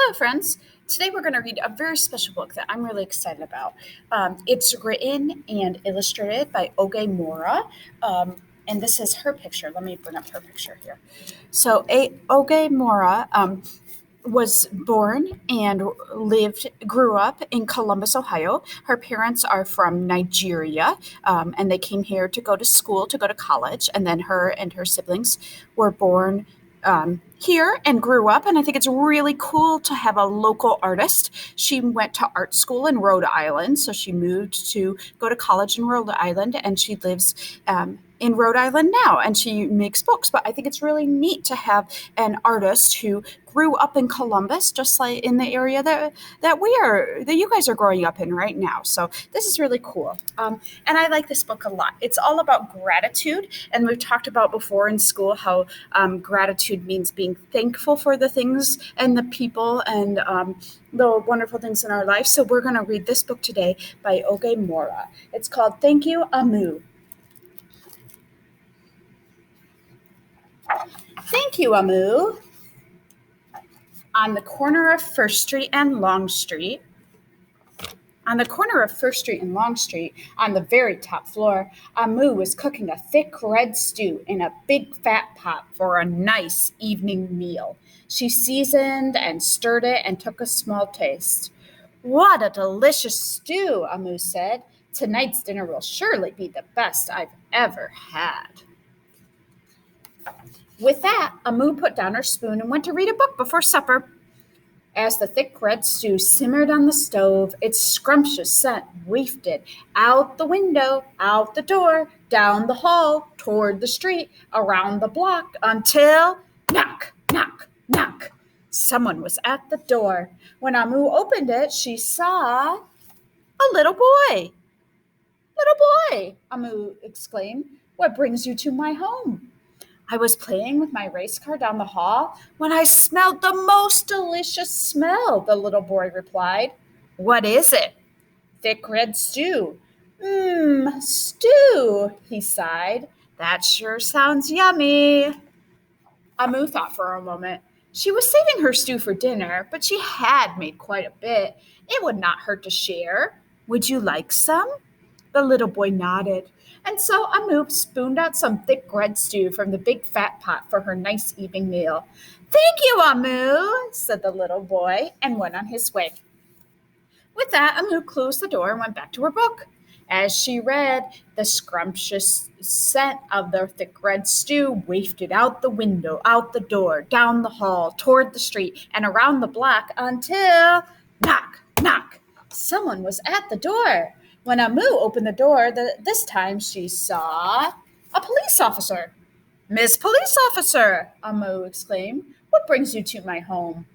Hello, friends. Today we're going to read a very special book that I'm really excited about. It's written and illustrated by Oge Mora, and this is her picture. Let me bring up her picture here. So, Oge Mora was born and grew up in Columbus, Ohio. Her parents are from Nigeria, and they came here to go to school, to go to college, and then her and her siblings were born here and grew up. And I think it's really cool to have a local artist. She went to art school in Rhode Island, so she moved to go to college in Rhode Island, and she lives in Rhode Island now, and she makes books. But I think it's really neat to have an artist who grew up in Columbus, just like in the area that you guys are growing up in right now. So this is really cool, and I like this book a lot. It's all about gratitude, and we've talked about before in school how gratitude means being thankful for the things and the people and the wonderful things in our life. So we're going to read this book today by Oge Mora. It's called Thank You, Amu. Thank you, Amu. On the corner of First Street and Long Street, on the very top floor, Amu was cooking a thick red stew in a big fat pot for a nice evening meal. She seasoned and stirred it and took a small taste. "What a delicious stew," Amu said. "Tonight's dinner will surely be the best I've ever had." With that, Amu put down her spoon and went to read a book before supper. As the thick red stew simmered on the stove, its scrumptious scent wafted out the window, out the door, down the hall, toward the street, around the block, until knock, knock, knock. Someone was at the door. When Amu opened it, she saw a little boy. "Little boy," Amu exclaimed, "what brings you to my home?" "I was playing with my race car down the hall when I smelled the most delicious smell," the little boy replied. "What is it?" "Thick red stew." Stew," he sighed. "That sure sounds yummy." Amu thought for a moment. She was saving her stew for dinner, but she had made quite a bit. It would not hurt to share. "Would you like some?" The little boy nodded, and so Amu spooned out some thick red stew from the big fat pot for her nice evening meal. "Thank you, Amu," said the little boy, and went on his way. With that, Amu closed the door and went back to her book. As she read, the scrumptious scent of the thick red stew wafted out the window, out the door, down the hall, toward the street, and around the block until knock, knock. Someone was at the door. When Amu opened the door, this time she saw a police officer. "Miss Police Officer," Amu exclaimed, "what brings you to my home?"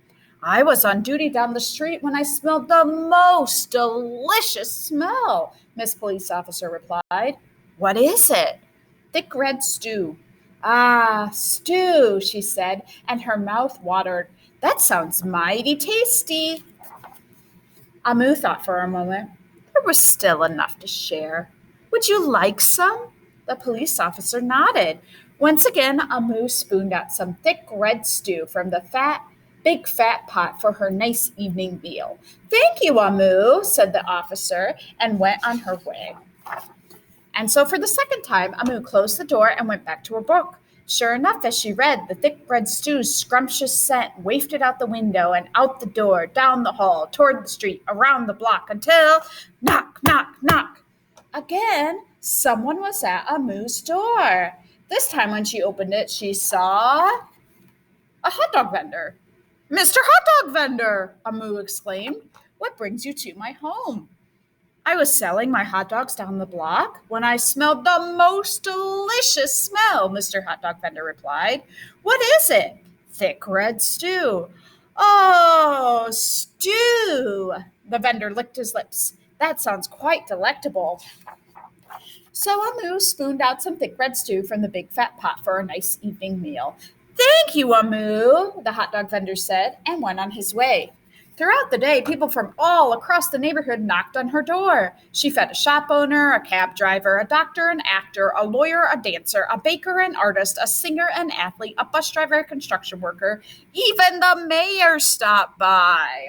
"I was on duty down the street when I smelled the most delicious smell," Miss Police Officer replied. "What is it?" "Thick red stew." "Ah, stew," she said, and her mouth watered. "That sounds mighty tasty." Amu thought for a moment. There was still enough to share. "Would you like some?" The police officer nodded. Once again, Amu spooned out some thick red stew from the big fat pot for her nice evening meal. "Thank you, Amu," said the officer, and went on her way. And so for the second time, Amu closed the door and went back to her book. Sure enough, as she read, the thick red stew's scrumptious scent wafted out the window and out the door, down the hall, toward the street, around the block, until knock, knock, knock. Again, someone was at Amu's door. This time when she opened it, she saw a hot dog vendor. "Mr. Hot Dog Vendor," Amu exclaimed, "what brings you to my home?" "I was selling my hot dogs down the block when I smelled the most delicious smell," Mr. Hot Dog Vendor replied. "What is it?" "Thick red stew." "Oh, stew." The vendor licked his lips. "That sounds quite delectable." So Amu spooned out some thick red stew from the big fat pot for a nice evening meal. "Thank you, Amu," the hot dog vendor said, and went on his way. Throughout the day, people from all across the neighborhood knocked on her door. She fed a shop owner, a cab driver, a doctor, an actor, a lawyer, a dancer, a baker, an artist, a singer, an athlete, a bus driver, a construction worker. Even the mayor stopped by.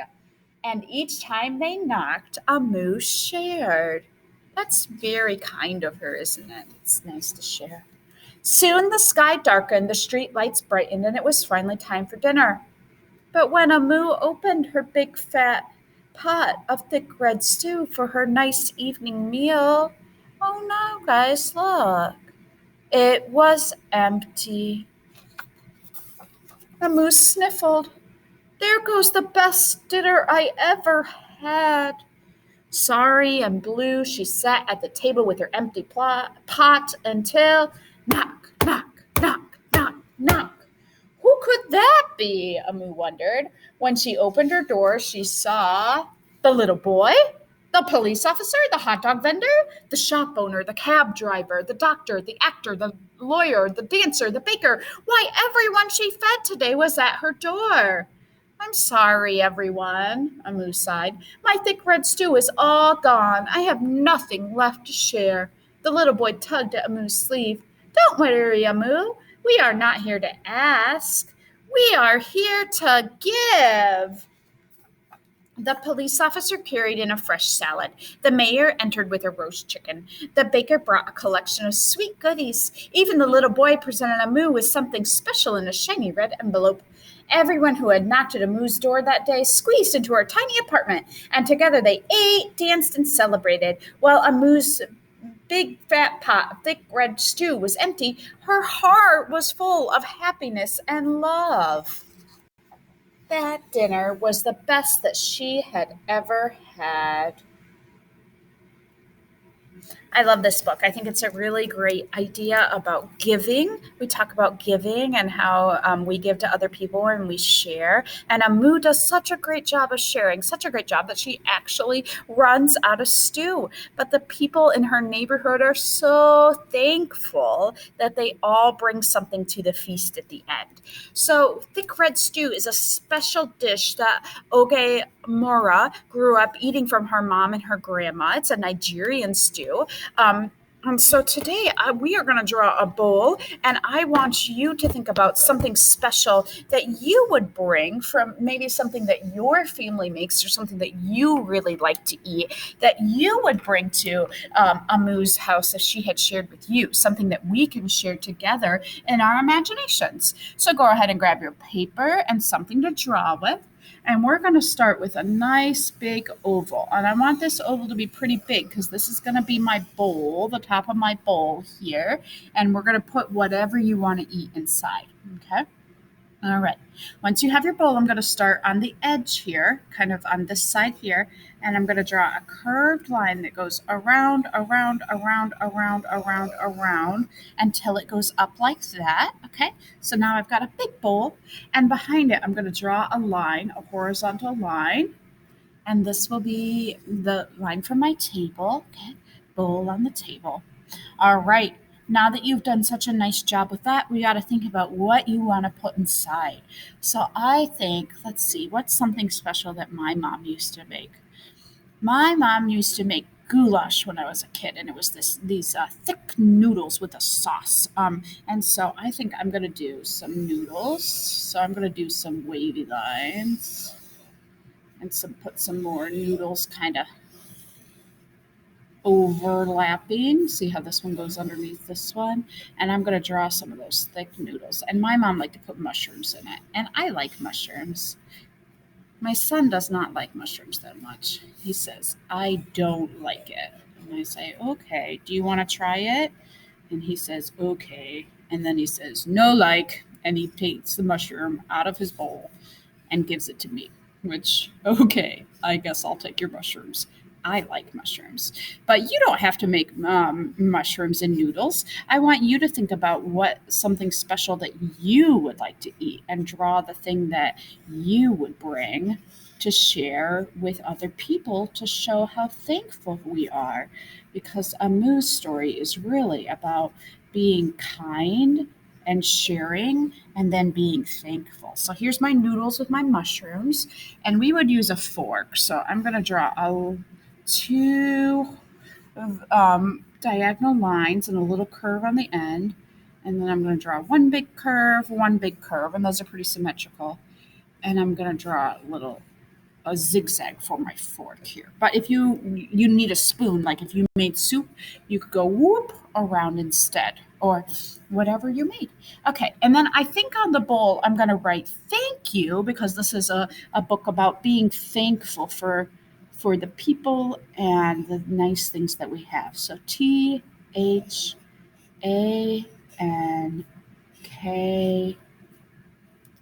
And each time they knocked, a moose shared. That's very kind of her, isn't it? It's nice to share. Soon the sky darkened, the street lights brightened, and it was finally time for dinner. But when Amu opened her big fat pot of thick red stew for her nice evening meal, oh no, guys, look. It was empty. Amu sniffled. There goes the best dinner I ever had. Sorry and blue, she sat at the table with her empty pot until knock, knock, knock, knock, knock. Who could that be? Amu wondered. When she opened her door, she saw the little boy, the police officer, the hot dog vendor, the shop owner, the cab driver, the doctor, the actor, the lawyer, the dancer, the baker. Why, everyone she fed today was at her door. I'm sorry, everyone, Amu sighed. My thick red stew is all gone. I have nothing left to share. The little boy tugged at Amu's sleeve. Don't worry, Amu. We are not here to ask. We are here to give. The police officer carried in a fresh salad. The mayor entered with a roast chicken. The baker brought a collection of sweet goodies. Even the little boy presented Amu with something special in a shiny red envelope. Everyone who had knocked at Amu's door that day squeezed into her tiny apartment, and together they ate, danced, and celebrated. While Amu's big fat pot of thick red stew was empty, her heart was full of happiness and love. That dinner was the best that she had ever had. I love this book. I think it's a really great idea about giving. We talk about giving and how we give to other people and we share. And Amu does such a great job of sharing, such a great job that she actually runs out of stew. But the people in her neighborhood are so thankful that they all bring something to the feast at the end. So thick red stew is a special dish that Oge Mora grew up eating from her mom and her grandma. It's a Nigerian stew. And so today we are going to draw a bowl, and I want you to think about something special that you would bring from maybe something that your family makes or something that you really like to eat that you would bring to Amu's house as she had shared with you, something that we can share together in our imaginations. So go ahead and grab your paper and something to draw with. And we're going to start with a nice big oval. And I want this oval to be pretty big because this is going to be my bowl, the top of my bowl here. And we're going to put whatever you want to eat inside. Okay? All right. Once you have your bowl, I'm going to start on the edge here, kind of on this side here. And I'm going to draw a curved line that goes around, around, around, around, around, around until it goes up like that. Okay. So now I've got a big bowl, and behind it, I'm going to draw a line, a horizontal line. And this will be the line from my table. Okay. Bowl on the table. All right. Now that you've done such a nice job with that, we got to think about what you want to put inside. So I think, let's see, what's something special that my mom used to make? My mom used to make goulash when I was a kid, and it was these thick noodles with a sauce. And so I think I'm going to do some noodles. So I'm going to do some wavy lines and put some more noodles kind of overlapping. See how this one goes underneath this one? And I'm going to draw some of those thick noodles. And my mom liked to put mushrooms in it. And I like mushrooms. My son does not like mushrooms that much. He says, I don't like it. And I say, okay, do you want to try it? And he says, okay. And then he says, no like. And he takes the mushroom out of his bowl and gives it to me, which, okay, I guess I'll take your mushrooms. I like mushrooms, but you don't have to make mushrooms in noodles. I want you to think about what something special that you would like to eat and draw the thing that you would bring to share with other people to show how thankful we are, because Amu's story is really about being kind and sharing and then being thankful. So here's my noodles with my mushrooms, and we would use a fork. So I'm going to draw two diagonal lines and a little curve on the end. And then I'm going to draw one big curve, and those are pretty symmetrical. And I'm going to draw a zigzag for my fork here. But if you need a spoon, like if you made soup, you could go whoop around instead, or whatever you made. Okay, and then I think on the bowl I'm going to write thank you, because this is a book about being thankful for the people and the nice things that we have. So THANK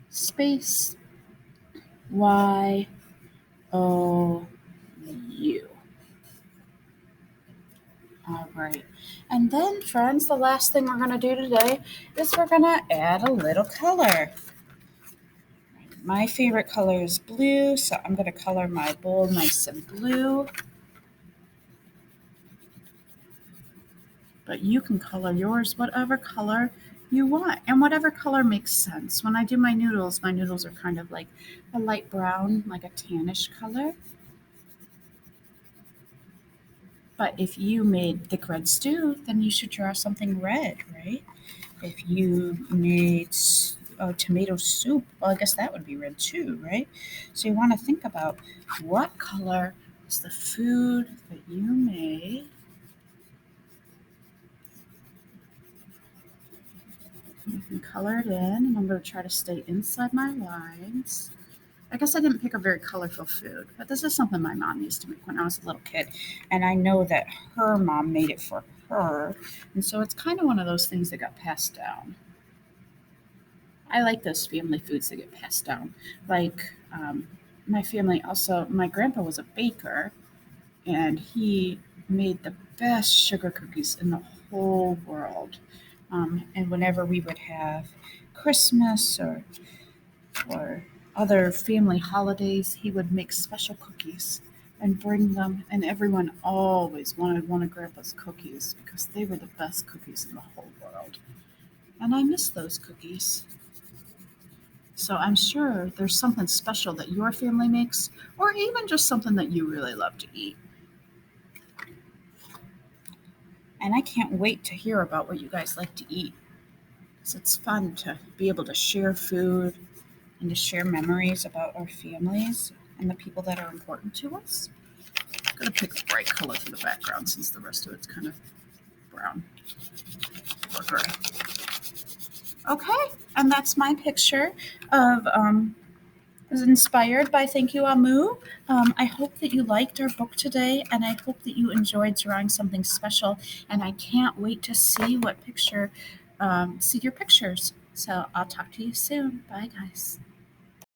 space YOU. All right. And then, friends, the last thing we're going to do today is we're going to add a little color. My favorite color is blue, so I'm going to color my bowl nice and blue. But you can color yours whatever color you want and whatever color makes sense. When I do my noodles are kind of like a light brown, like a tannish color. But if you made thick red stew, then you should draw something red, right? If you made tomato soup, well, I guess that would be red too, right? So you want to think about what color is the food that you made. You can color it in, and I'm going to try to stay inside my lines. I guess I didn't pick a very colorful food, but this is something my mom used to make when I was a little kid. And I know that her mom made it for her. And so it's kind of one of those things that got passed down. I like those family foods that get passed down. Like my family also, my grandpa was a baker, and he made the best sugar cookies in the whole world. And whenever we would have Christmas or other family holidays, he would make special cookies and bring them, and everyone always wanted one of Grandpa's cookies because they were the best cookies in the whole world. And I miss those cookies. So I'm sure there's something special that your family makes, or even just something that you really love to eat. And I can't wait to hear about what you guys like to eat. So it's fun to be able to share food and to share memories about our families and the people that are important to us. I'm going to pick a bright color for the background since the rest of it's kind of brown or gray. Okay, and that's my picture of was inspired by Thank You Amu. I hope that you liked our book today, and I hope that you enjoyed drawing something special. And I can't wait to see see your pictures. So I'll talk to you soon. Bye, guys.